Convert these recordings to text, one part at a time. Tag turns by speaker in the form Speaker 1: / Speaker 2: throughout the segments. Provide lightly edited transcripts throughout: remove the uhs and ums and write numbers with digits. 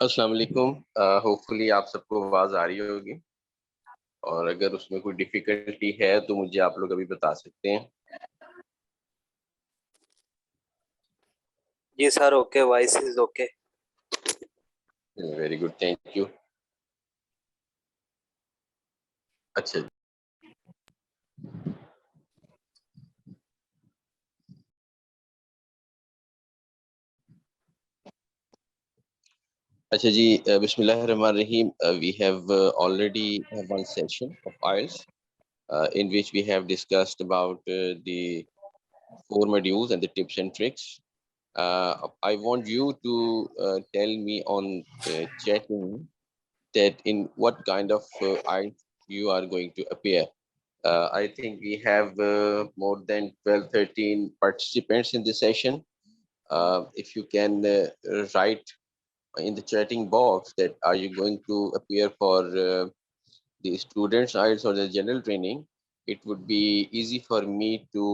Speaker 1: अस्सलाम वालेकुम। होपफुली आप सबको आवाज आ रही होगी, और अगर उसमें कोई डिफिकल्टी है तो मुझे आप लोग अभी बता सकते हैं।
Speaker 2: जी sir, okay, voice is okay.
Speaker 1: Very good, thank you. अच्छा अच्छा जी, बिस्मिल्लाहिर्रहमानिर्रहीम। We have already one session of IELTS in which we have discussed about the 4 modules and the tips and tricks. I want you to tell me on chatting that in what kind of IELTS you are going to appear. I think we have more than 12, 13 participants in this session. If you can write in the chatting box that are you going to appear for the students IELTS or the general training, it would be easy for me to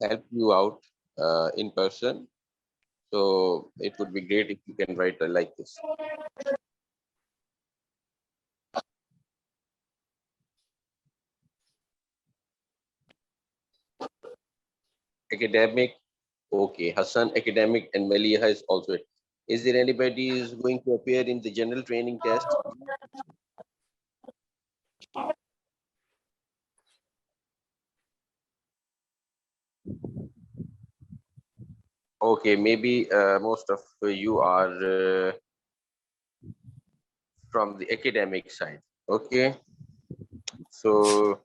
Speaker 1: help you out in person. So it would be great if you can write like this. Academic. Okay, Hassan, academic, and Maliha is also it. Is there anybody who's going to appear in the general training test? Okay, maybe most of you are from the academic side. Okay, so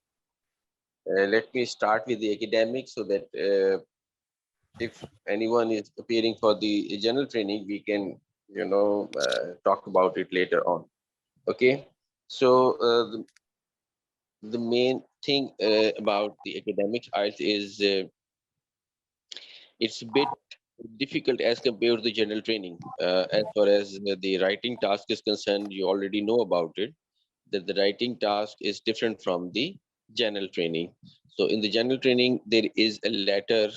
Speaker 1: let me start with the academic so that if anyone is appearing for the general training, we can, talk about it later on. Okay, so the main thing about the academics IELTS is it's a bit difficult as compared to the general training. As far as the writing task is concerned, you already know about it, that the writing task is different from the general training. So in the general training, there is a letter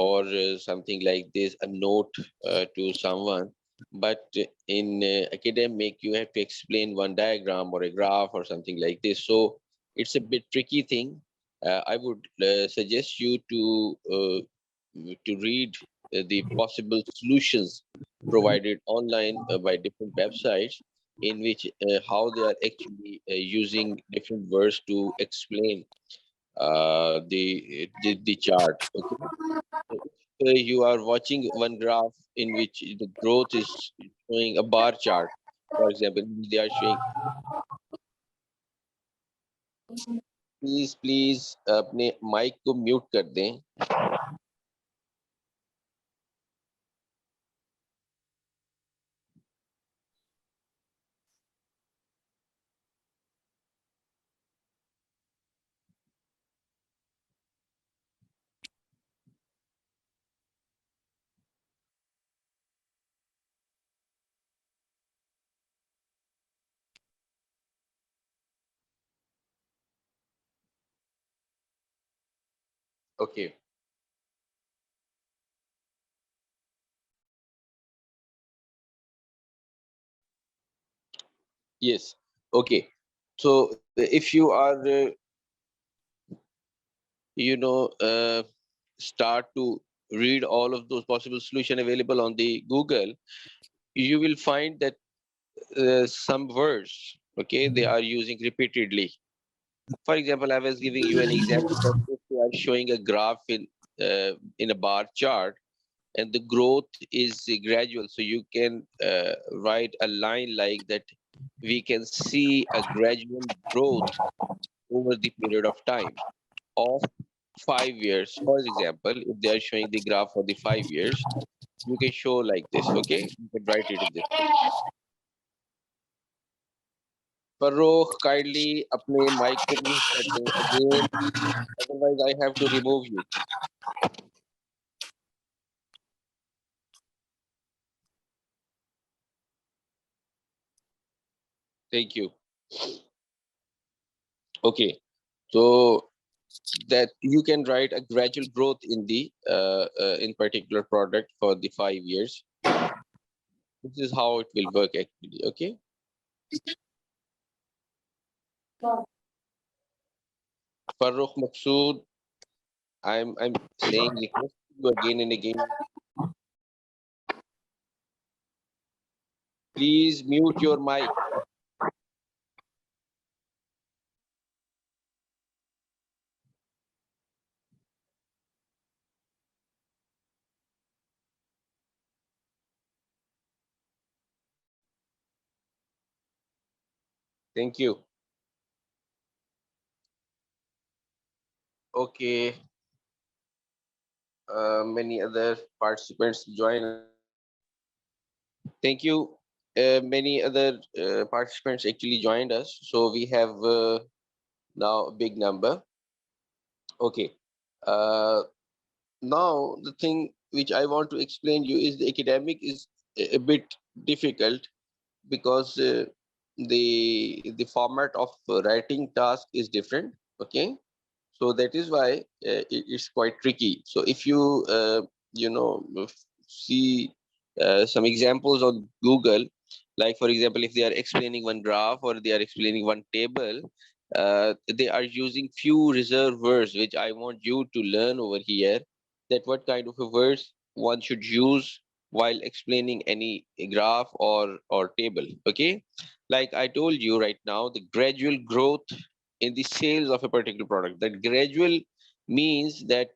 Speaker 1: or something like this, a note to someone. But in academic, you have to explain one diagram or a graph or something like this. So it's a bit tricky thing. I would suggest you to read the possible solutions provided online by different websites, in which how they are actually using different words to explain the chart. Okay, so if you are watching one graph in which the growth is showing a bar chart, for example, they are showing. Please अपने mic को mute कर दें. Okay. Yes. Okay. So if you are, start to read all of those possible solution available on the Google, you will find that some words, okay, they are using repeatedly. For example, I was giving you an example that if you are showing a graph in a bar chart, and the growth is gradual, so you can write a line like that. We can see a gradual growth over the period of time of 5 years. For example, if they are showing the graph for the 5 years, you can show like this. Okay, you can write it in this. Farokh, kindly अपने mic को mute कर दें again, otherwise I have to remove you. Thank you. Okay, so that you can write a gradual growth in the in particular product for the 5 years. This is how it will work actually. Okay. Farrukh Maqsood, I'm saying request you again and again. Please mute your mic. Thank you. Okay. Many other participants join us. Thank you. Many other participants actually joined us. So we have now a big number. Okay. Uh, Now the thing which I want to explain you is the academic is a bit difficult because the format of writing task is different. Okay, so that is why it's quite tricky. So if you you know see some examples on Google, like for example if they are explaining one graph or they are explaining one table, they are using few reserved words which I want you to learn over here, that what kind of a words one should use while explaining any graph or table. Okay, like I told you right now, the gradual growth in the sales of a particular product. That gradual means that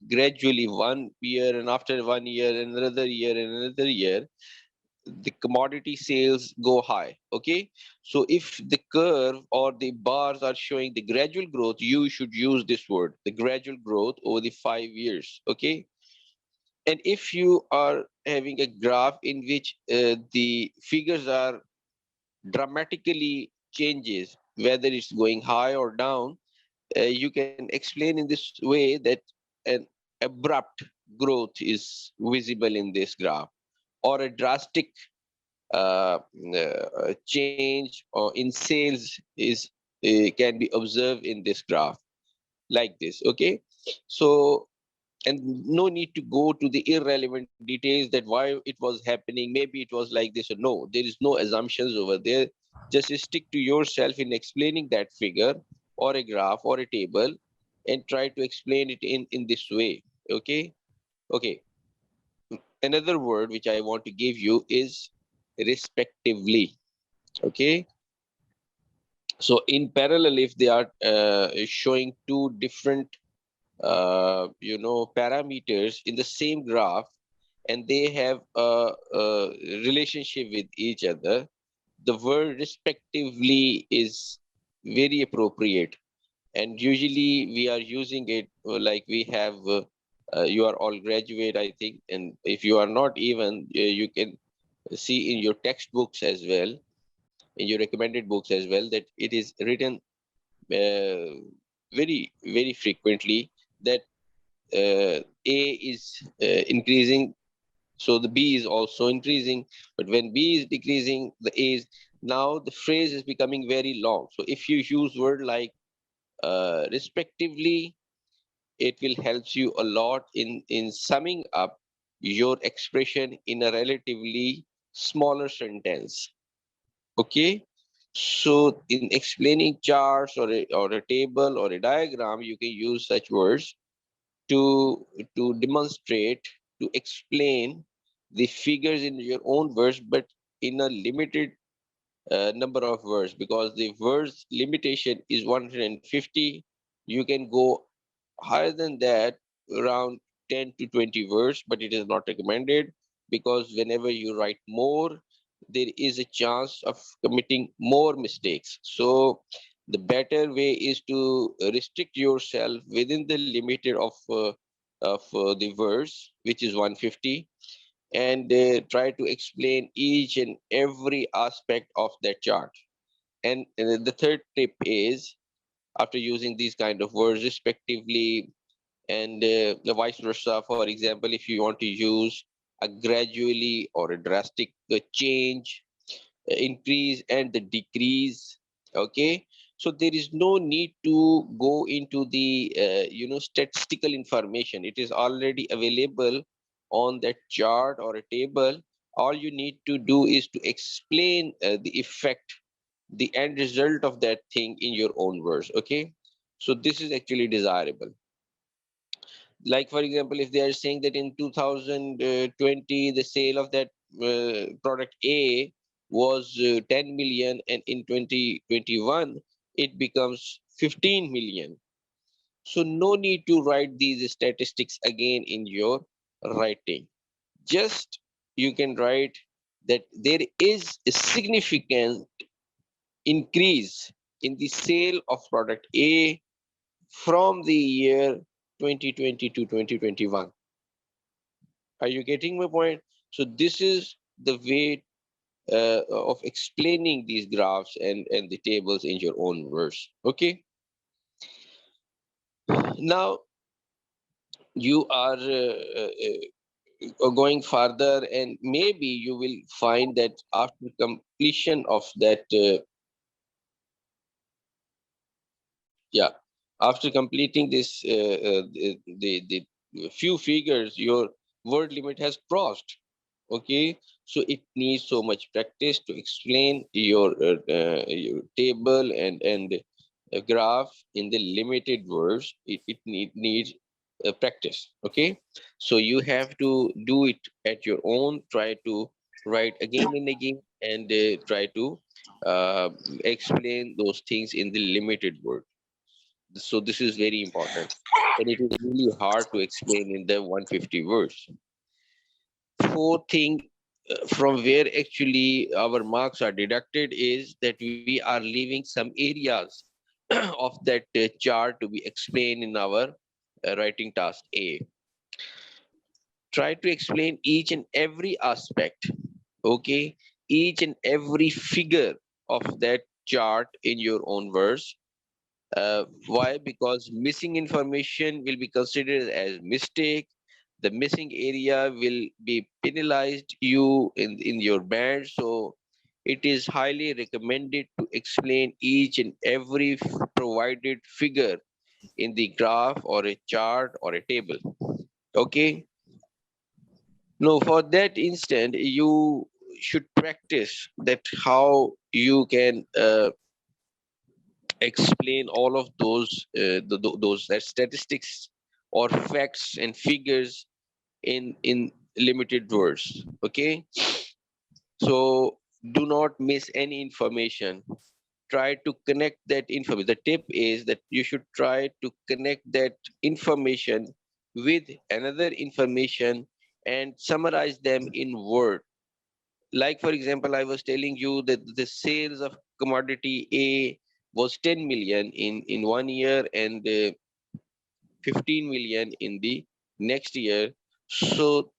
Speaker 1: gradually 1 year, and after 1 year, another year, and another year, the commodity sales go high. Okay, so if the curve or the bars are showing the gradual growth, you should use this word, the gradual growth over the 5 years. Okay, and if you are having a graph in which the figures are dramatically changes, whether it's going high or down, you can explain in this way that an abrupt growth is visible in this graph, or a drastic change or in sales is can be observed in this graph, like this. Okay, so and no need to go to the irrelevant details that why it was happening, maybe it was like this or no, there is no assumptions over there. Just stick to yourself in explaining that figure or a graph or a table, and try to explain it in this way. Okay. Okay, another word which I want to give you is respectively. Okay, so in parallel, if they are showing two different parameters in the same graph, and they have a relationship with each other, the word respectively is very appropriate. And usually we are using it like we have you are all graduate, I think, and if you are not even, you can see in your textbooks as well, in your recommended books as well, that it is written uh, very frequently that A is increasing, so the B is also increasing. But when B is decreasing, the A is, now the phrase is becoming very long. So if you use word like respectively, it will help you a lot in summing up your expression in a relatively smaller sentence. Okay, so in explaining charts or a table or a diagram, you can use such words to demonstrate, to explain the figures in your own words, but in a limited number of words, because the words limitation is 150. You can go higher than that, around 10 to 20 words, but it is not recommended, because whenever you write more, there is a chance of committing more mistakes. So the better way is to restrict yourself within the limited of the words, which is 150, and try to explain each and every aspect of that chart. And the third tip is, after using these kind of words respectively and the vice versa, for example, if you want to use a gradually or a drastic change, increase and the decrease. Okay, so there is no need to go into the statistical information. It is already available on that chart or a table. All you need to do is to explain the effect, the end result of that thing in your own words. Okay, so this is actually desirable. Like for example, if they are saying that in 2020 the sale of that product A was 10 million, and in 2021 it becomes 15 million. So no need to write these statistics again in your writing. Just you can write that there is a significant increase in the sale of product A from the year 2020 to 2021. Are you getting my point? So this is the way of explaining these graphs and the tables in your own words. Okay. Now you are going further, and maybe you will find that after completion of that yeah, after completing this the few figures, your word limit has crossed. Okay, so it needs so much practice to explain your table and a graph in the limited words. It needs practice. Okay, so you have to do it at your own. Try to write again and again, and try to uh, explain those things in the limited word. So this is very important, and it is really hard to explain in the 150 words. Fourth thing, from where actually our marks are deducted, is that we are leaving some areas of that chart to be explained in our writing task A. Try to explain each and every aspect, okay, each and every figure of that chart in your own words. Why? Because missing information will be considered as mistake. The missing area will be penalized you in your band. So it is highly recommended to explain each and every provided figure in the graph or a chart or a table. Okay. No, for that instant, you should practice that how you can explain all of those those statistics or facts and figures in limited words. Okay, so do not miss any information. Try to connect that information. The tip is that you should try to connect that information with another information and summarize them in word. Like for example, I was telling you that the sales of commodity A was 10 million in 1 year, and 15 million in the next year. So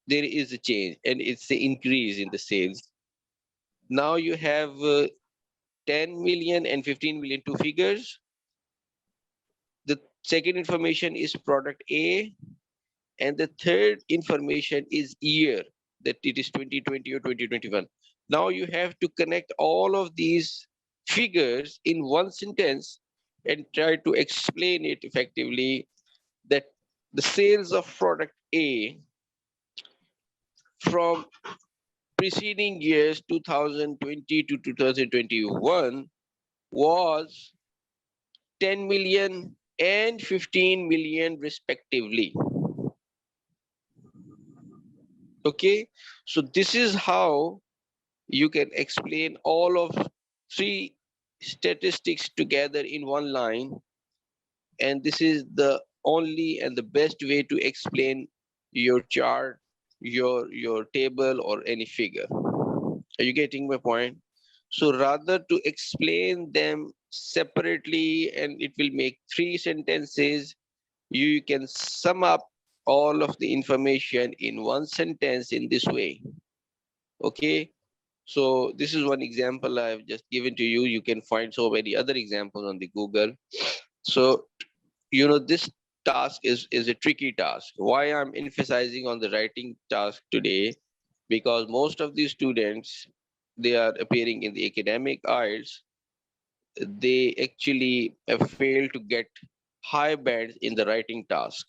Speaker 1: there is a change, and it's the increase in the sales. Now you have 10 million and 15 million, two figures. The second information is product A, and the third information is year, that it is 2020 or 2021. Now you have to connect all of these figures in one sentence and try to explain it effectively, that the sales of product A from preceding years 2020 to 2021 was 10 million and 15 million respectively. Okay, so this is how you can explain all of three statistics together in one line, and this is the only and the best way to explain your chart, your table, or any figure. Are you getting my point? So rather to explain them separately and it will make three sentences, you can sum up all of the information in one sentence in this way. Okay, so this is one example I've just given to you. You can find so many other examples on the Google. So, this task is a tricky task. Why I'm emphasizing on the writing task today? Because most of these students, they are appearing in the academic IELTS, they actually fail to get high bands in the writing task.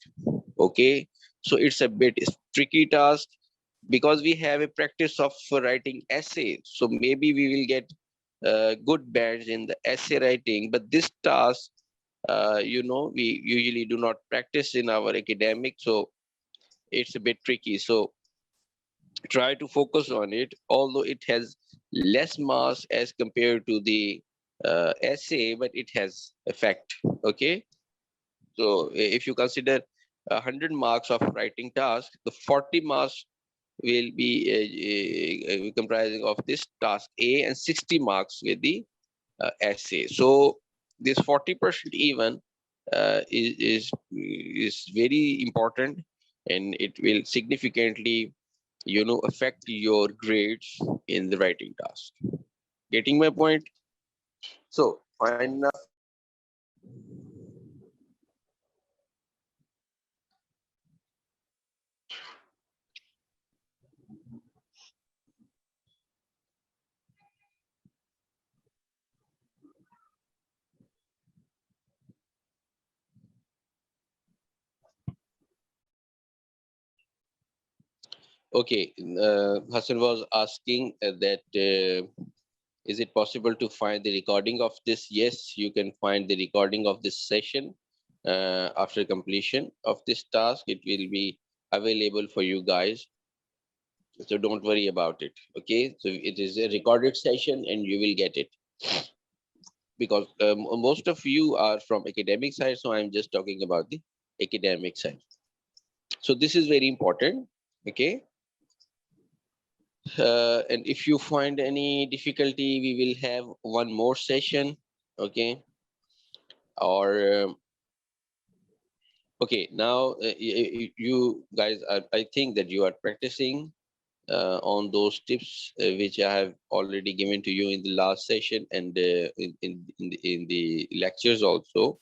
Speaker 1: Okay, so it's a bit tricky task. because we have a practice of writing essay. So maybe we will get good bands in the essay writing, but this task, we usually do not practice in our academic, so it's a bit tricky. So try to focus on it, although it has less mass as compared to the essay, but it has effect. Okay, so if you consider 100 marks of writing task, the 40 marks will be comprising of this task A and 60 marks with the essay. So this 40% even is very important, and it will significantly affect your grades in the writing task. Getting my point? So fine enough. Okay, Hassan was asking that is it possible to find the recording of this? Yes, you can find the recording of this session after completion of this task. It will be available for you guys, so don't worry about it. Okay, so it is a recorded session and you will get it, because most of you are from academic side, so I'm just talking about the academic side. So this is very important. Okay, and if you find any difficulty, we will have one more session. Okay, or okay, now you guys are, I think that you are practicing on those tips which I have already given to you in the last session, and in the lectures also,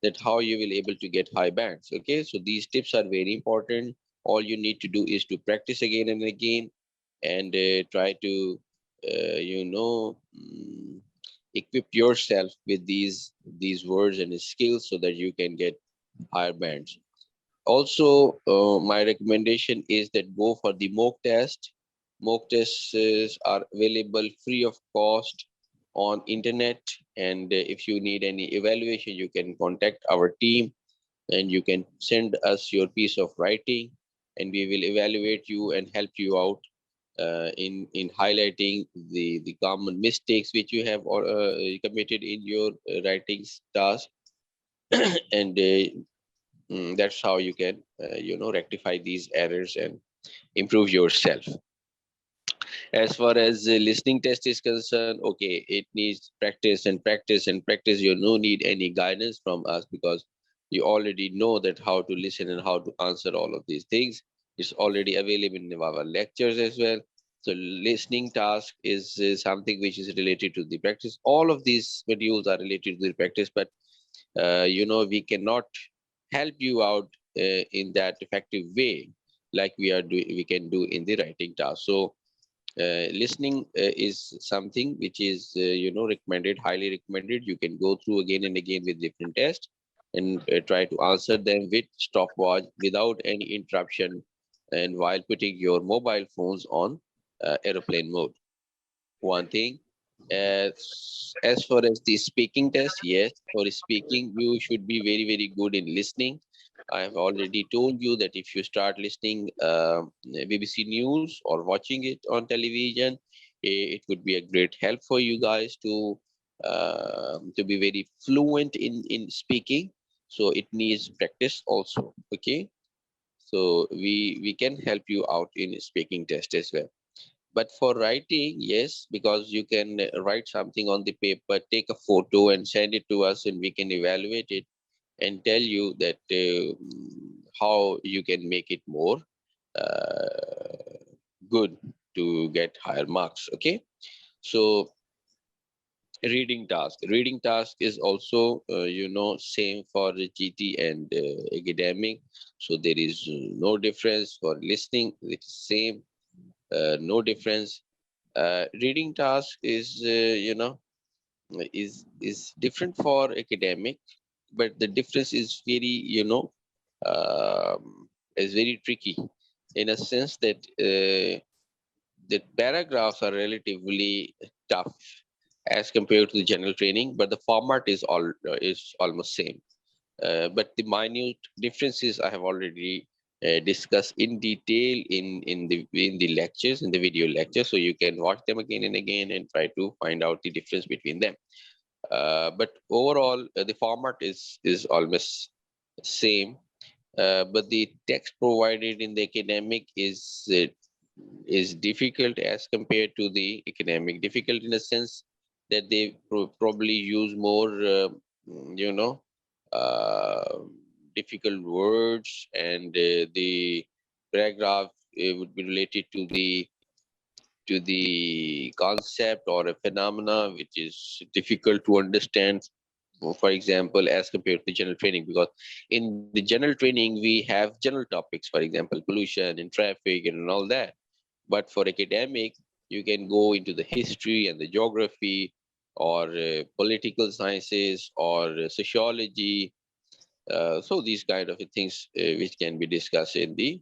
Speaker 1: that how you will able to get high bands. Okay, so these tips are very important. All you need to do is to practice again and again, and try to equip yourself with these words and skills so that you can get higher bands. Also, my recommendation is that go for the mock test. Mock tests are available free of cost on internet, and if you need any evaluation, you can contact our team, and you can send us your piece of writing, and we will evaluate you and help you out in highlighting the common mistakes which you have committed in your writings task, and that's how you can rectify these errors and improve yourself. As far as the listening test is concerned, okay, it needs practice and practice and practice. You no need any guidance from us, because you already know that how to listen and how to answer all of these things. It's already available in our lectures as well. So listening task is something which is related to the practice. All of these modules are related to the practice, but we cannot help you out in that effective way like we can do in the writing task. So listening is something which is recommended, highly recommended. You can go through again and again with different tests, and try to answer them with stopwatch without any interruption, and while putting your mobile phones on aeroplane mode. One thing, as far as the speaking test, yes, for speaking you should be very very good in listening. I have already told you that if you start listening BBC News or watching it on television, it would be a great help for you guys to be very fluent in speaking. So it needs practice also. Okay, so we can help you out in speaking test as well. But for writing, yes, because you can write something on the paper, take a photo and send it to us, and we can evaluate it and tell you that how you can make it more uh, good to get higher marks. Okay, so reading task is also same for the GT and academic. So there is no difference. For listening, it's same, no difference. Reading task is different for academic, but the difference is very um, is very tricky. in a sense that the paragraphs are relatively tough as compared to the general training, but the format is almost same. But the minute differences I have already discussed in detail in the lectures, in the video lecture, so you can watch them again and again and try to find out the difference between them. But overall, the format is almost same. But the text provided in the academic is difficult as compared to the academic. Difficult in a sense that they probably use more, you know, uh, difficult words, and the paragraph would be related to the concept or a phenomena which is difficult to understand, for example, as compared to general training. Because in the general training we have general topics, for example, pollution and traffic and all that. But for academic, you can go into the history and the geography, or political sciences, or sociology. So these kind of things which can be discussed in the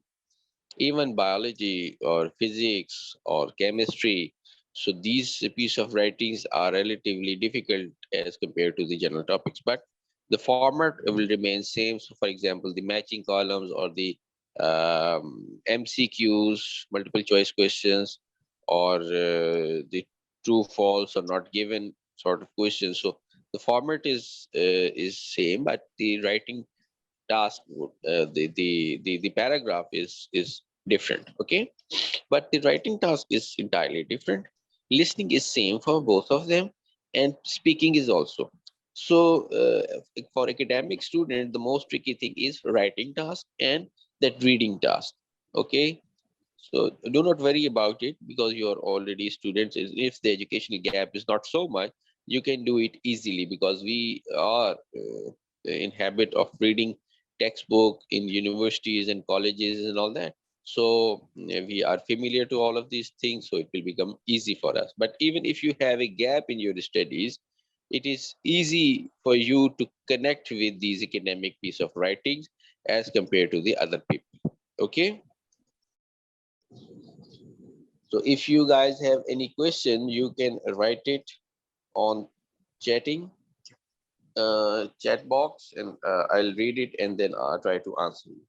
Speaker 1: even biology or physics or chemistry. So these piece of writings are relatively difficult as compared to the general topics, but the format will remain same. So for example, the matching columns, or the MCQs, multiple choice questions, or the true, false, or not given sort of questions. So the format is same, but the writing task the paragraph is different. Okay, but the writing task is entirely different. Listening is same for both of them, and speaking is also. So for academic student, the most tricky thing is writing task and that reading task. Okay, so do not worry about it, because you're already students. If the educational gap is not so much, you can do it easily, because we are in habit of reading textbook in universities and colleges and all that. So we are familiar to all of these things, so it will become easy for us. But even if you have a gap in your studies, it is easy for you to connect with these academic piece of writings as compared to the other people. Okay. So if you guys have any question, you can write it on chatting chat box, and I'll read it and then I'll try to answer you.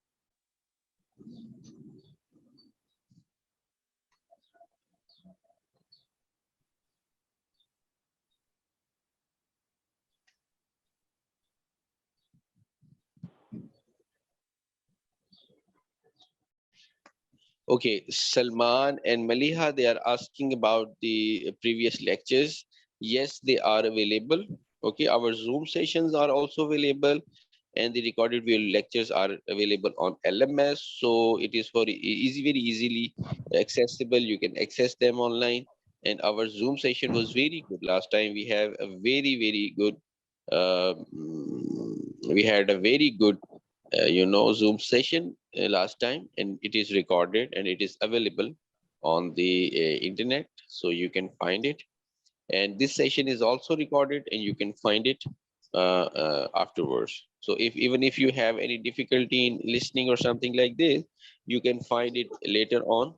Speaker 1: Okay, Salman and Maliha, they are asking about the previous lectures. Yes, they are available. Okay, our Zoom sessions are also available, and the recorded video lectures are available on LMS. So it is for easy, very easily accessible. You can access them online. And our Zoom session was very good last time. We have a very, very good. We had a very good Zoom session last time, and it is recorded and it is available on the internet, so you can find it. And this session is also recorded, and you can find it afterwards. So if even if you have any difficulty in listening or something like this, you can find it later on,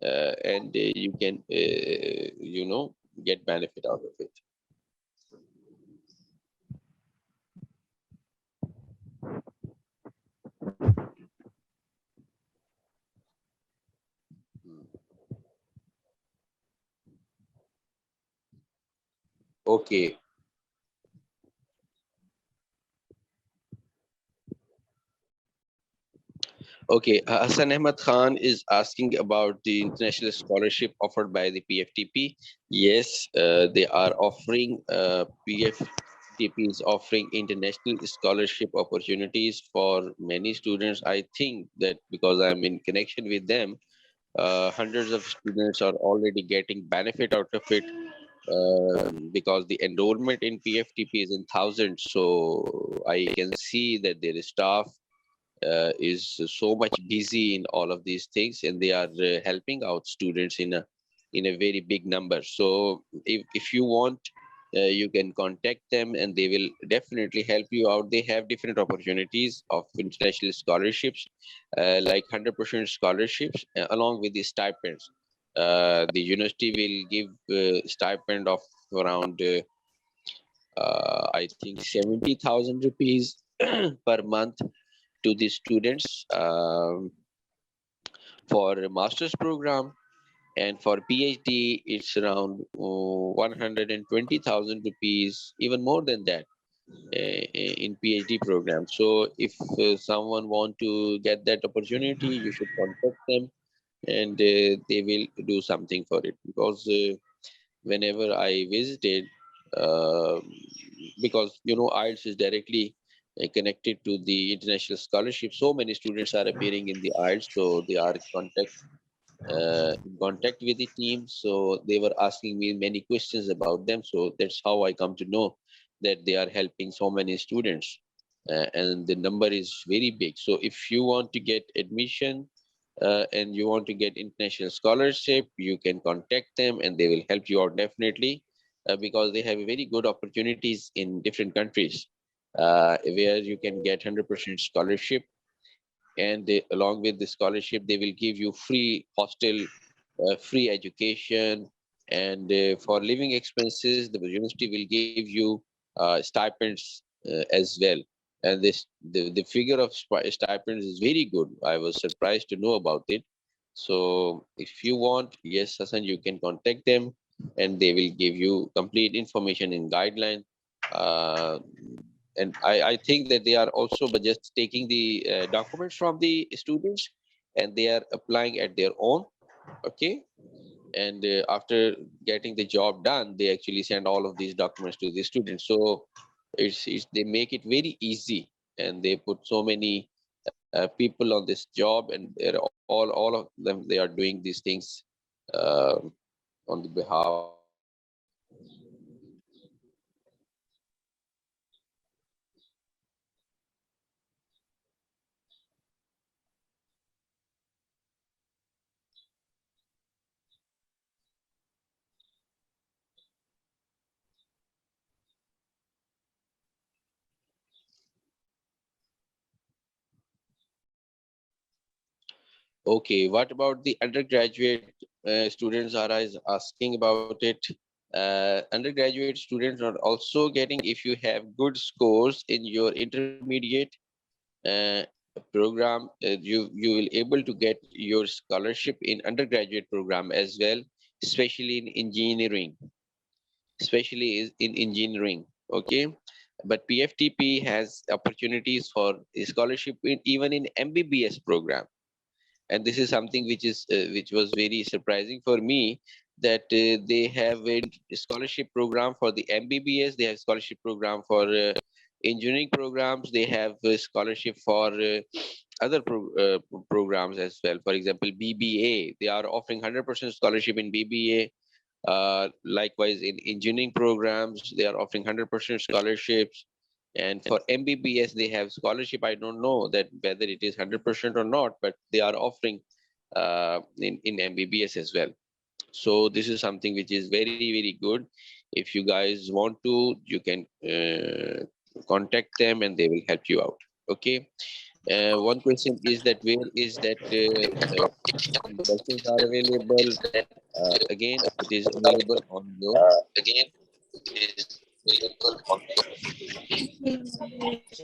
Speaker 1: and you can get benefit out of it. Okay. Okay, Hassan Ahmad Khan is asking about the international scholarship offered by the PFTP. Yes, they are offering, PFTP is offering international scholarship opportunities for many students. I think that because I'm in connection with them, hundreds of students are already getting benefit out of it, because the enrollment in PFTP is in thousands. So I can see that their staff is so much busy in all of these things, and they are helping out students in a very big number. So if you want you can contact them and they will definitely help you out. They have different opportunities of international scholarships, like 100% scholarships, along with the stipends. The university will give stipend of around, I think, 70,000 rupees per month to the students for a master's program. And for PhD, it's around 120,000 rupees, even more than that, in PhD program. So if someone want to get that opportunity, you should contact them, and they will do something for it. Because whenever I visited, uh, because IELTS is directly connected to the international scholarship. So many students are appearing in the IELTS, so they are in contact with the team. So they were asking me many questions about them. So that's how I come to know that they are helping so many students. And the number is very big. So if you want to get admission and you want to get international scholarship, you can contact them and they will help you out definitely, because they have very good opportunities in different countries, where you can get 100% scholarship. And along with the scholarship, they will give you free hostel, free education, and for living expenses, the university will give you stipends as well. And the figure of stipends is very good. I was surprised to know about it. So if you want, yes, Hassan, you can contact them, and they will give you complete information and guideline. Uh, and I think that they are also but just taking the documents from the students, and they are applying at their own. Okay. And after getting the job done, they actually send all of these documents to the students. So it's they make it very easy, and they put so many people on this job, and they're all of them, they are doing these things uh, on the behalf of the students. Okay, what about the undergraduate students? Are asking about it. Undergraduate students are also getting, if you have good scores in your intermediate uh, program, you will able to get your scholarship in undergraduate program as well, especially in engineering, especially in engineering. Okay, but PFTP has opportunities for scholarship even in MBBS program. And this is something which was very surprising for me, that they have a scholarship program for the MBBS, they have scholarship program for engineering programs, they have a scholarship for other programs as well. For example, BBA, they are offering 100% scholarship in BBA. Likewise, in engineering programs, they are offering 100% scholarships. And for MBBS, they have scholarship. I don't know that whether it is 100% or not, but they are offering in MBBS as well. So this is something which is very, very good. If you guys want to, you can contact them and they will help you out. Okay. One question is that where is that the lessons are available? Again, it is available on your.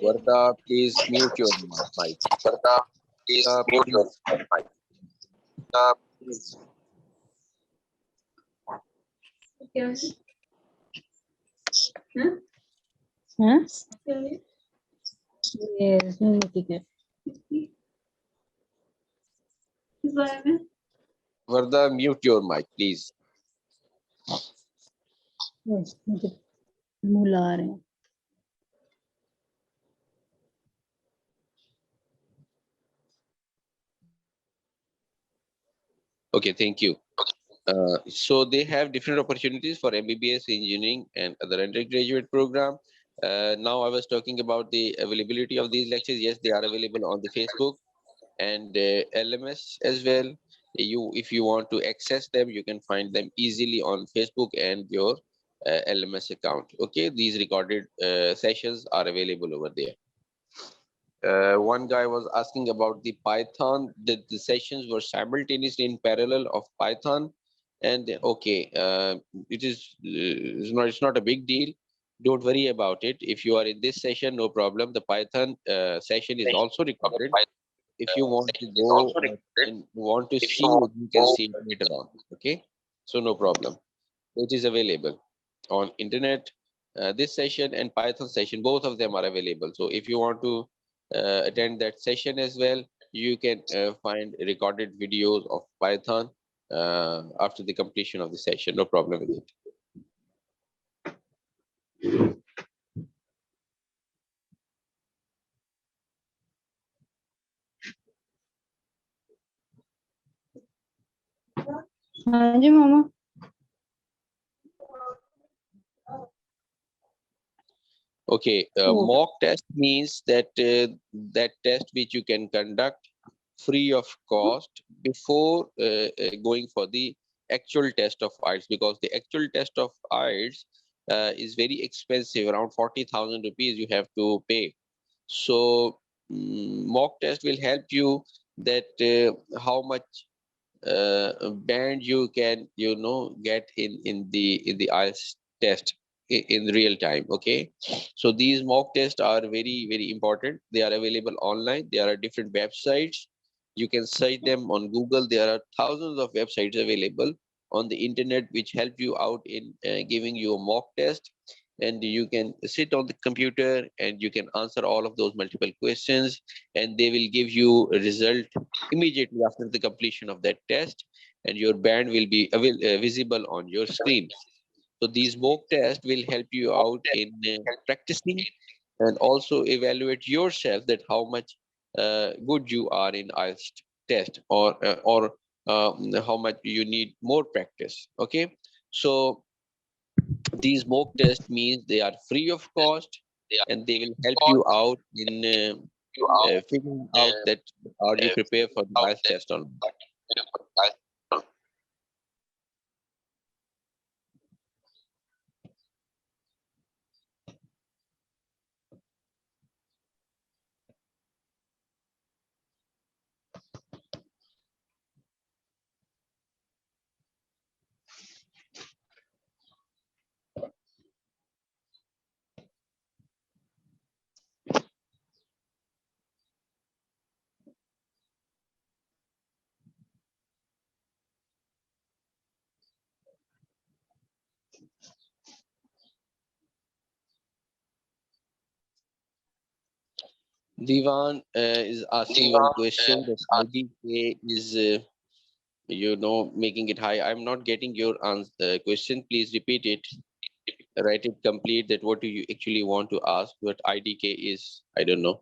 Speaker 1: Varda, please mute your mic. Please.
Speaker 3: Huh? Yes, no ticket.
Speaker 1: Varda, mute your mic, please.
Speaker 3: Yes, मुझे मुँह ला रहे हैं.
Speaker 1: Okay, thank you. So they have different opportunities for MBBS, engineering, and other undergraduate program. Now I was talking about the availability of these lectures. Yes, they are available on the Facebook and LMS as well. If you want to access them, you can find them easily on Facebook and your LMS account. Okay, these recorded sessions are available over there. One guy was asking about the Python. The sessions were simultaneously in parallel of Python, and okay, it's not a big deal. Don't worry about it. If you are in this session, no problem. The Python session is also recorded. If you want to go and want to see it, you can see it later on. Okay, so no problem. It is available on internet. This session and Python session, both of them are available. So if you want to attend that session as well, you can find recorded videos of Python after the completion of the session. No problem with it.
Speaker 3: हाँ जी मामा.
Speaker 1: Okay,
Speaker 3: Oh.
Speaker 1: mock test means that that test which you can conduct free of cost before going for the actual test of IELTS, because the actual test of IELTS is very expensive, around 40,000 rupees you have to pay. So mock test will help you that how much band you can get in the IELTS test in real time. Okay, so these mock tests are very very important. They are available online. There are different websites. You can search them on Google. There are thousands of websites available on the internet which help you out in giving you a mock test, and you can sit on the computer and you can answer all of those multiple questions, and they will give you a result immediately after the completion of that test, and your band will be visible on your screen. So these mock tests will help you out in practicing and also evaluate yourself that how much good you are in IELTS test, or how much you need more practice. Okay, so these mock tests means they are free of cost, and they will help you out in figuring out that are you prepared for the IELTS test or not. Divan is asking one question that IDK is, making it high. I'm not getting your question. Please repeat it. Write it complete. That what do you actually want to ask? What IDK is? I don't know.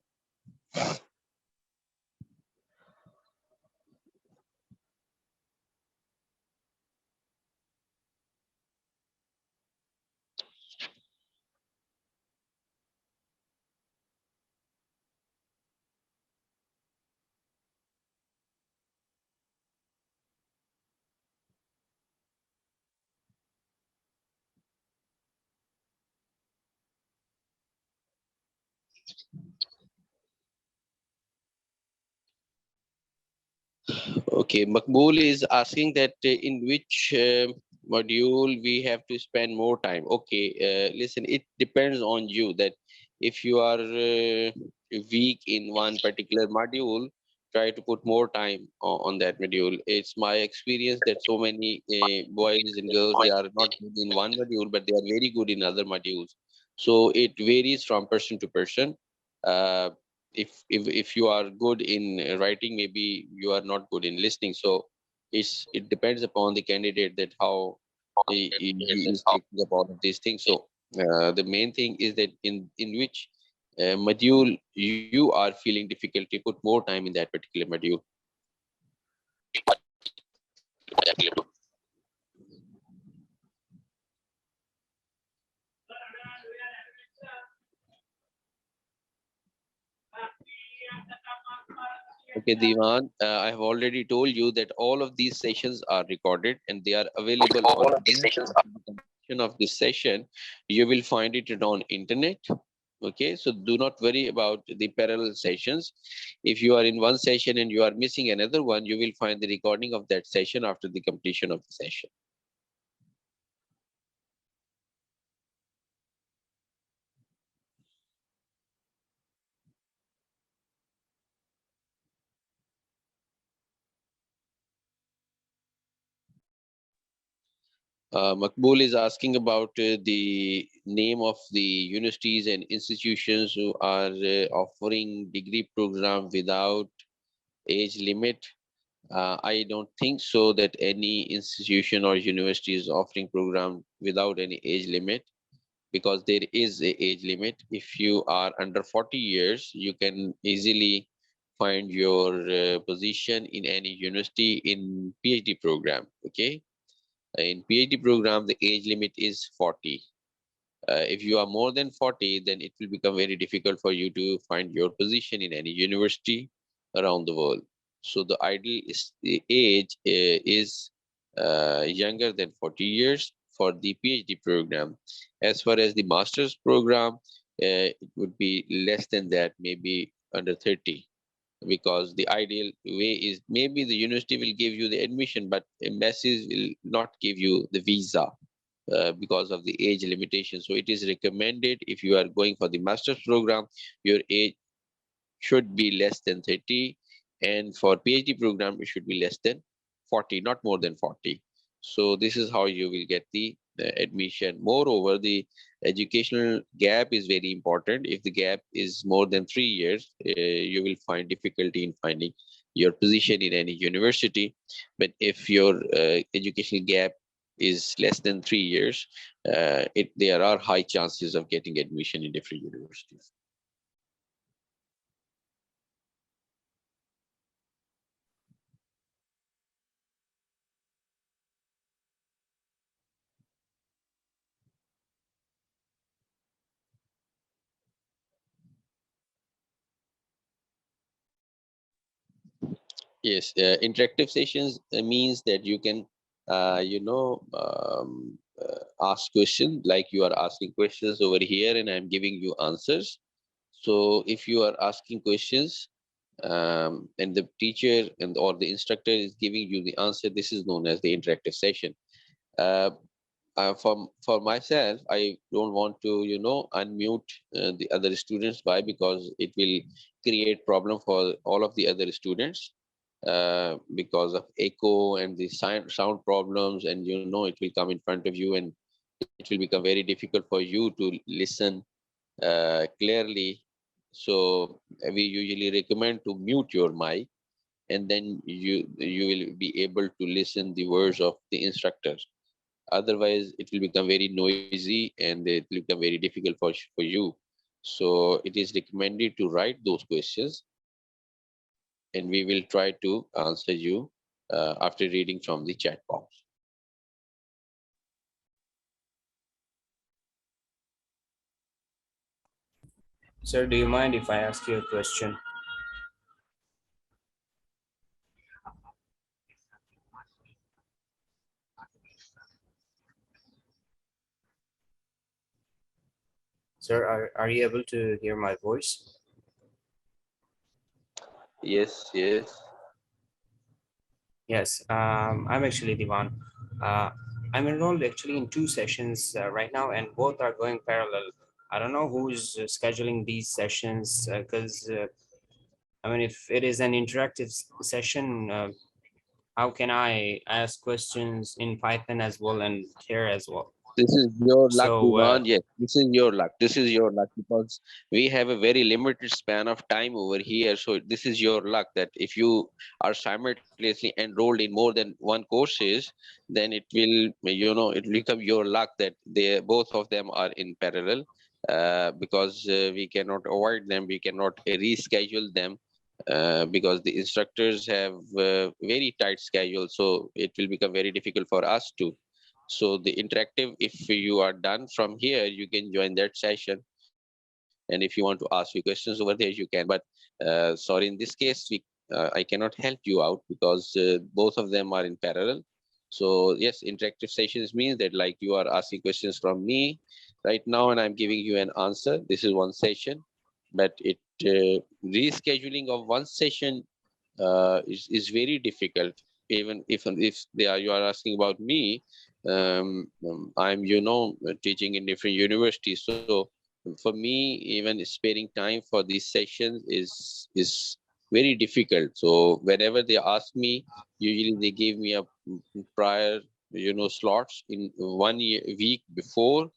Speaker 1: Okay, Makbul is asking that in which module we have to spend more time. Okay, listen, it depends on you that if you are weak in one particular module, try to put more time on that module. It's my experience that so many boys and girls, they are not good in one module, but they are very good in other modules. So it varies from person to person. Uh, if you are good in writing, maybe you are not good in listening. So it depends upon the candidate that how he is taking up all of these things. So the main thing is that in which module you are feeling difficulty, put more time in that particular module. Okay, Divan, I have already told you that all of these sessions are recorded and they are available on internet after the completion of this session, you will find it on internet. Okay, so do not worry about the parallel sessions. If you are in one session and you are missing another one, you will find the recording of that session after the completion of the session. Makbul is asking about the name of the universities and institutions who are offering degree program without age limit. I don't think so that any institution or university is offering program without any age limit, because there is a age limit. If you are under 40 years, you can easily find your position in any university in PhD program. Okay, in PhD program, the age limit is 40. If you are more than 40, then it will become very difficult for you to find your position in any university around the world. So the ideal is the age is younger than 40 years for the PhD program. As far as the master's program, it would be less than that, maybe under 30, because the ideal way is maybe the university will give you the admission, but embassies will not give you the visa because of the age limitation. So it is recommended, if you are going for the master's program, your age should be less than 30, and for PhD program it should be less than 40, not more than 40. So this is how you will get the admission. Moreover, the educational gap is very important. If the gap is more than 3 years, you will find difficulty in finding your position in any university. But if your educational gap is less than 3 years, there are high chances of getting admission in different universities. Yes, interactive sessions means that you can, ask questions, like you are asking questions over here, and I'm giving you answers. So if you are asking questions, and the teacher and or the instructor is giving you the answer, this is known as the interactive session. Uh, for myself, I don't want to, unmute the other students. Why? Because it will create problem for all of the other students because of echo and the sound problems, and it will come in front of you, and it will become very difficult for you to listen clearly. So we usually recommend to mute your mic, and then you will be able to listen the words of the instructor. Otherwise, it will become very noisy and it will become very difficult for you. So it is recommended to write those questions, and we will try to answer you after reading from the chat box.
Speaker 2: Sir, do you mind if I ask you a question? Sir, are you able to hear my voice?
Speaker 1: Yes, yes.
Speaker 2: Yes, I'm actually Divan. Uh, I'm enrolled actually in two sessions right now, and both are going parallel. I don't know who's scheduling these sessions because I mean, if it is an interactive session, how can I ask questions in Python as well and here as well?
Speaker 1: This is your luck,
Speaker 2: So,
Speaker 1: Divan. Yes, this is your luck. This is your luck, because we have a very limited span of time over here. So this is your luck that if you are simultaneously enrolled in more than one courses, then it will, it will become your luck that they both of them are in parallel, because we cannot avoid them. We cannot reschedule them. Because the instructors have very tight schedule, so it will become very difficult for us to. So the interactive, if you are done from here, you can join that session. And if you want to ask your questions over there, you can. But sorry, in this case, I cannot help you out because both of them are in parallel. So yes, interactive sessions means that like you are asking questions from me right now and I'm giving you an answer. This is one session, but rescheduling of one session is very difficult. Even if they are you are asking about me, I'm teaching in different universities. So for me, even sparing time for these sessions is very difficult. So whenever they ask me, usually they give me a prior slots in week before,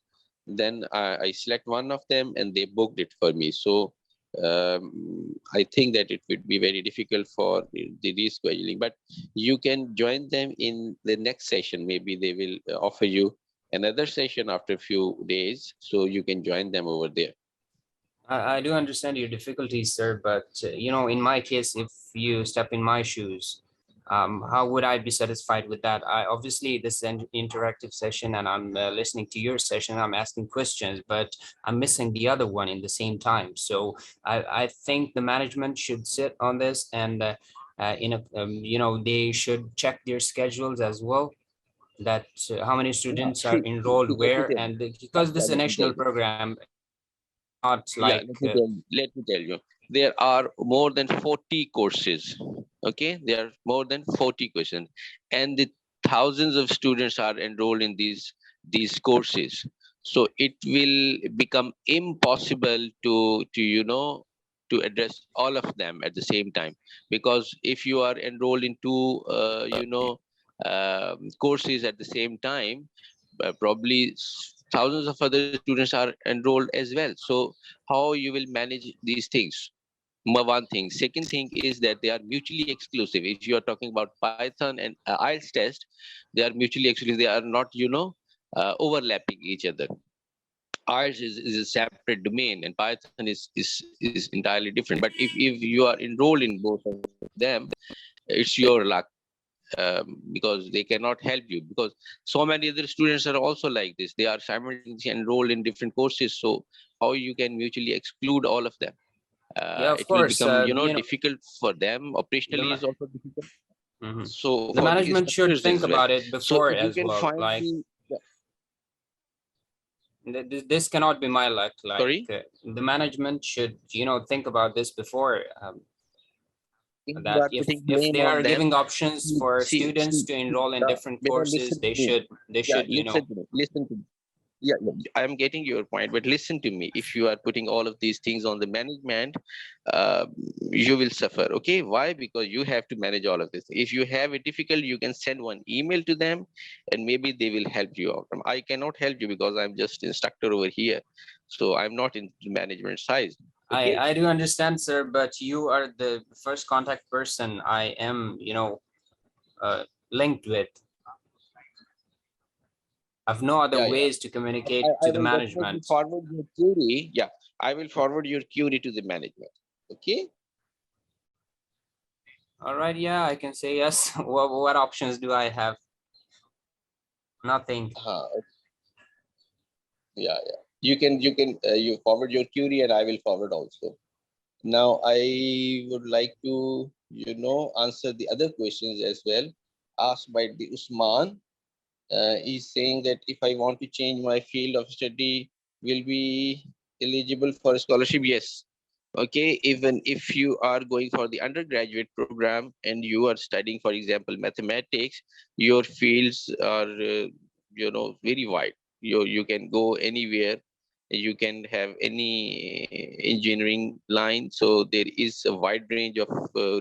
Speaker 1: then I select one of them and they booked it for me. So I think that it would be very difficult for the rescheduling, but you can join them in the next session. Maybe they will offer you another session after a few days, so you can join them over there.
Speaker 2: I do understand your difficulties, sir, but in my case, if you step in my shoes, how would I be satisfied with that? I obviously this is an interactive session, and I'm listening to your session. I'm asking questions, but I'm missing the other one in the same time. So I think the management should sit on this, and they should check their schedules as well. That how many
Speaker 1: Yeah,
Speaker 2: students are enrolled
Speaker 1: see, let me
Speaker 2: where,
Speaker 1: tell you.
Speaker 2: and
Speaker 1: Yeah,
Speaker 2: because this
Speaker 1: yeah,
Speaker 2: is a
Speaker 1: let me tell
Speaker 2: national
Speaker 1: you.
Speaker 2: program, not
Speaker 1: Yeah,
Speaker 2: like
Speaker 1: let me tell you. There are more than 40 courses. Okay, there are more than 40 questions, and the thousands of students are enrolled in these courses. So it will become impossible to address all of them at the same time, because if you are enrolled in two courses at the same time, probably thousands of other students are enrolled as well. So how you will manage these things? One thing. Second thing is that they are mutually exclusive. If you are talking about Python and IELTS test, they are mutually exclusive. They are not overlapping each other. IELTS is a separate domain and Python is entirely different. But if you are enrolled in both of them, it's your luck, because they cannot help you, because so many other students are also like this. They are simultaneously enrolled in different courses. So how you can mutually exclude all of them?
Speaker 2: yeah, of
Speaker 1: It will
Speaker 2: course.
Speaker 1: become difficult for them.
Speaker 2: The
Speaker 1: Operationally
Speaker 2: ma-
Speaker 1: is also difficult.
Speaker 2: mhm.
Speaker 1: So
Speaker 2: The
Speaker 1: for the
Speaker 2: management should
Speaker 1: instructors
Speaker 2: think
Speaker 1: as well.
Speaker 2: about it
Speaker 1: So
Speaker 2: before
Speaker 1: if you
Speaker 2: as
Speaker 1: can
Speaker 2: well.
Speaker 1: find
Speaker 2: Like
Speaker 1: the
Speaker 2: this cannot be my luck. Like
Speaker 1: sorry,
Speaker 2: the management should think about this before,
Speaker 1: you
Speaker 2: that
Speaker 1: are
Speaker 2: if
Speaker 1: putting
Speaker 2: if
Speaker 1: blame
Speaker 2: they
Speaker 1: on
Speaker 2: are
Speaker 1: them.
Speaker 2: giving options for students to enroll in different
Speaker 1: Beta,
Speaker 2: courses,
Speaker 1: listen to
Speaker 2: they
Speaker 1: me.
Speaker 2: should they
Speaker 1: Yeah,
Speaker 2: should
Speaker 1: listen to me. Listen to me. Yeah, yeah, I'm getting your point, but listen to me. If you are putting all of these things on the management, uh, you will suffer. Okay, why? Because you have to manage all of this. If you have it difficult, you can send one email to them, and maybe they will help you out. I cannot help you because I'm just instructor over here, so I'm not in the management side. Okay.
Speaker 2: I do understand, sir, but you are the first contact person I am uh, linked with. I've no other
Speaker 1: Yeah, yeah.
Speaker 2: ways to communicate
Speaker 1: I
Speaker 2: to the
Speaker 1: will definitely
Speaker 2: management.
Speaker 1: forward your query. Yeah, I will forward your query to the management. Okay.
Speaker 2: All right, yeah, I can say yes. What options do I have? Nothing.
Speaker 1: Yeah, yeah. You forward your query and I will forward also. Now I would like to answer the other questions as well asked by the Usman. He's saying that if I want to change my field of study, will be eligible for a scholarship? Yes. Okay, even if you are going for the undergraduate program and you are studying, for example, mathematics, your fields are very wide. You can go anywhere. You can have any engineering line. So there is a wide range of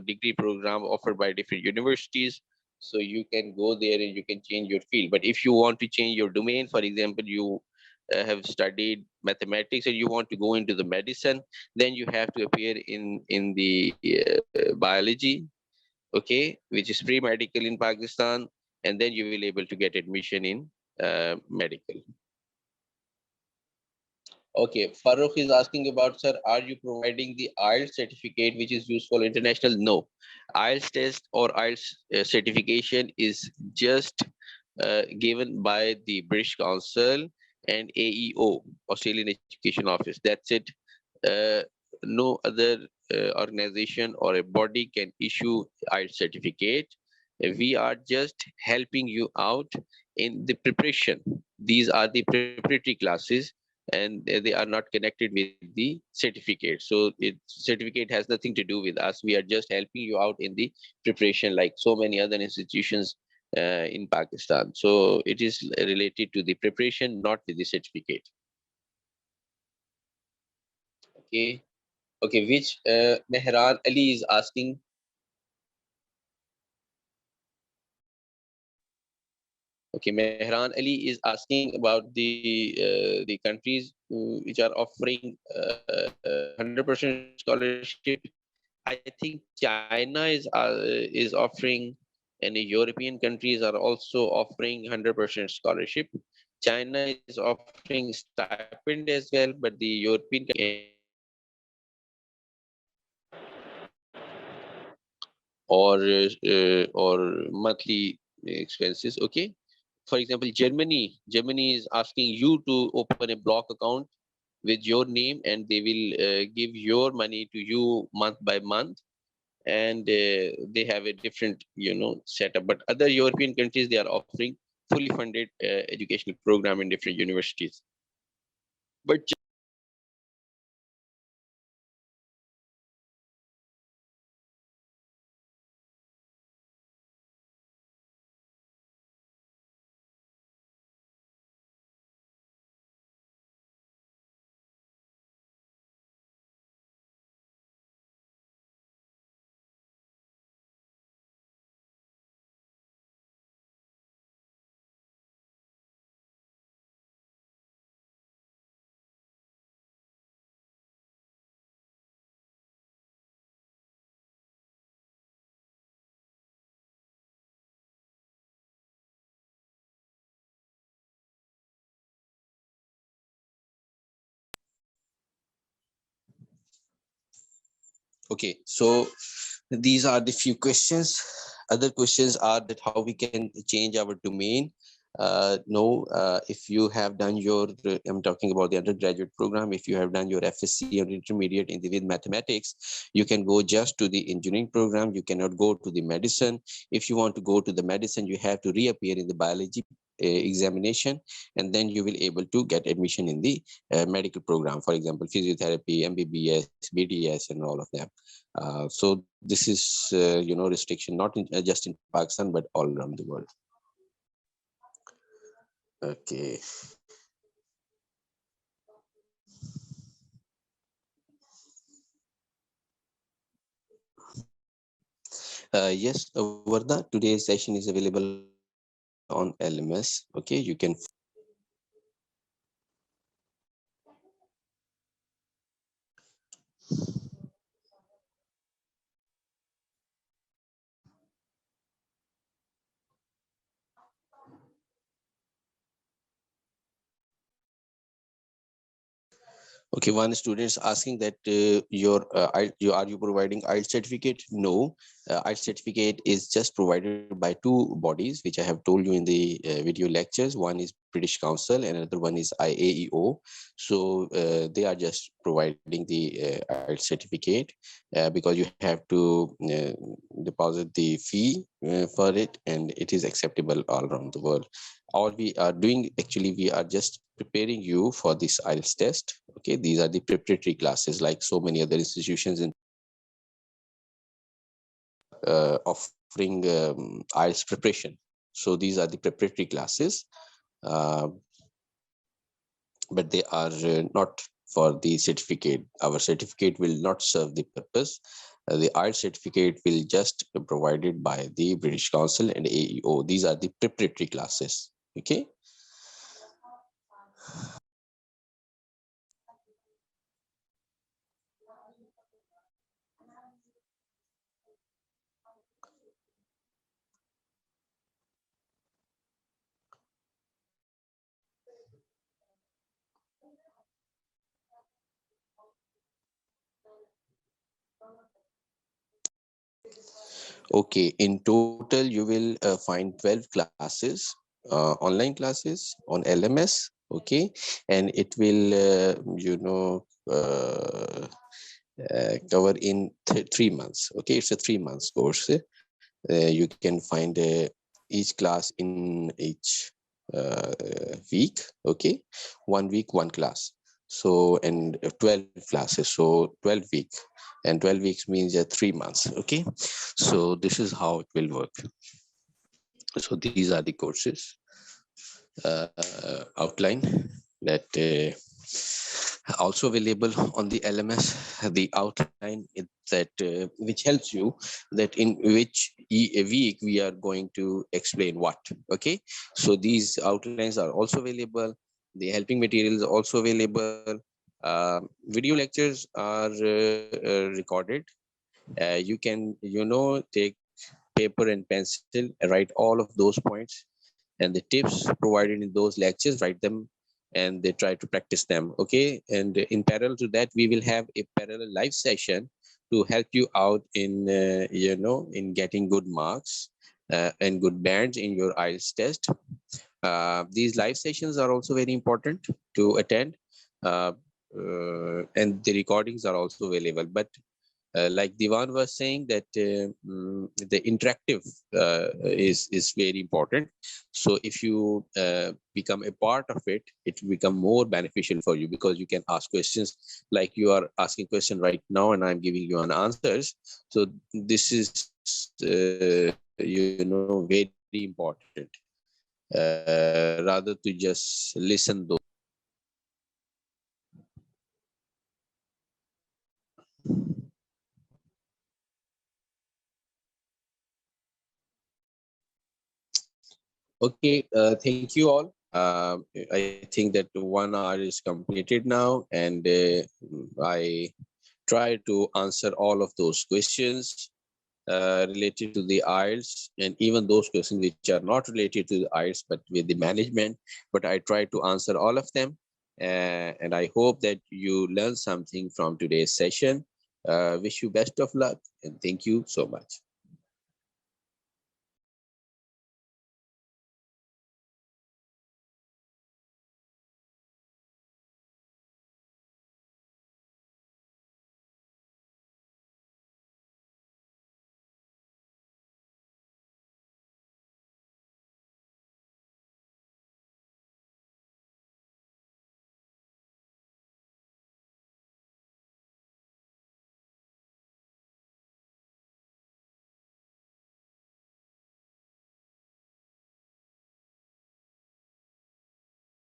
Speaker 1: degree program offered by different universities. So you can go there and you can change your field. But if you want to change your domain, for example, you have studied mathematics and you want to go into the medicine, then you have to appear in the biology, okay, which is pre-medical in Pakistan, and then you will able to get admission in medical. Okay, Farooq is asking about, sir, are you providing the IELTS certificate which is used for international? No. IELTS test or IELTS certification is just given by the British Council and AEO, Australian Education Office. That's it. Uh, no other organization or a body can issue IELTS certificate. We are just helping you out in the preparation. These are the preparatory classes, and they are not connected with the certificate. So certificate has nothing to do with us. We are just helping you out in the preparation, like so many other institutions in Pakistan. So it is related to the preparation, not with the certificate. Okay. Okay, which Mehran Ali is asking. Okay, Mehran Ali is asking about the countries which are offering 100% scholarship. I think China is offering, and the European countries are also offering 100% scholarship. China is offering stipend as well, but the European or monthly expenses. Okay. For example, Germany is asking you to open a block account with your name, and they will give your money to you month by month, and they have a different setup. But other European countries, they are offering fully funded educational program in different universities. But okay, so these are the few questions. Other questions are that how we can change our domain. No, if you have done your, I'm talking about the undergraduate program, if you have done your FSc or intermediate in the with mathematics, you can go just to the engineering program. You cannot go to the medicine. If you want to go to the medicine, you have to reappear in the biology examination, and then you will able to get admission in the medical program, for example, physiotherapy, MBBS, BDS, and all of them. So this is, restriction not just in Pakistan, but all around the world. Okay. Yes, Varda, today's session is available on LMS. Okay, you can. Okay, one student is asking that you are you providing IELTS certificate? No, IELTS certificate is just provided by two bodies, which I have told you in the video lectures. One is British Council, and another one is IAEO. So they are just providing the IELTS certificate because you have to deposit the fee for it, and it is acceptable all around the world. All we are doing, actually, we are just preparing you for this IELTS test. Okay, these are the preparatory classes, like so many other institutions in offering IELTS preparation. So these are the preparatory classes, uh, but they are not for the certificate. Our certificate will not serve the purpose. The IELTS certificate will just be provided by the British Council and AEO. These are the preparatory classes. Okay. Okay, in total, you will find 12 classes, online classes on LMS. Okay, and it will, cover in 3 months. Okay, it's a 3 months course. You can find each class in each week. Okay, 1 week, one class. So, and 12 classes, so 12 week, and 12 weeks means 3 months. Okay, so this is how it will work. So these are the courses outline that also available on the LMS. The outline is that which helps you that in which week we are going to explain what. Okay, so these outlines are also available. The helping materials are also available. Video lectures are recorded. You can take paper and pencil, write all of those points and the tips provided in those lectures, write them, and they try to practice them. Okay, and in parallel to that, we will have a parallel live session to help you out in in getting good marks and good bands in your IELTS test. These live sessions are also very important to attend, uh, and the recordings are also available. But like Divan was saying that the interactive is very important. So if you become a part of it, it will become more beneficial for you because you can ask questions like you are asking question right now, and I'm giving you an answers. So this is very important rather to just listen those. Okay, thank you all. I think that 1 hour is completed now, and I try to answer all of those questions related to the IELTS, and even those questions which are not related to the IELTS but with the management. But I try to answer all of them, and I hope that you learn something from today's session. Wish you best of luck, and thank you so much.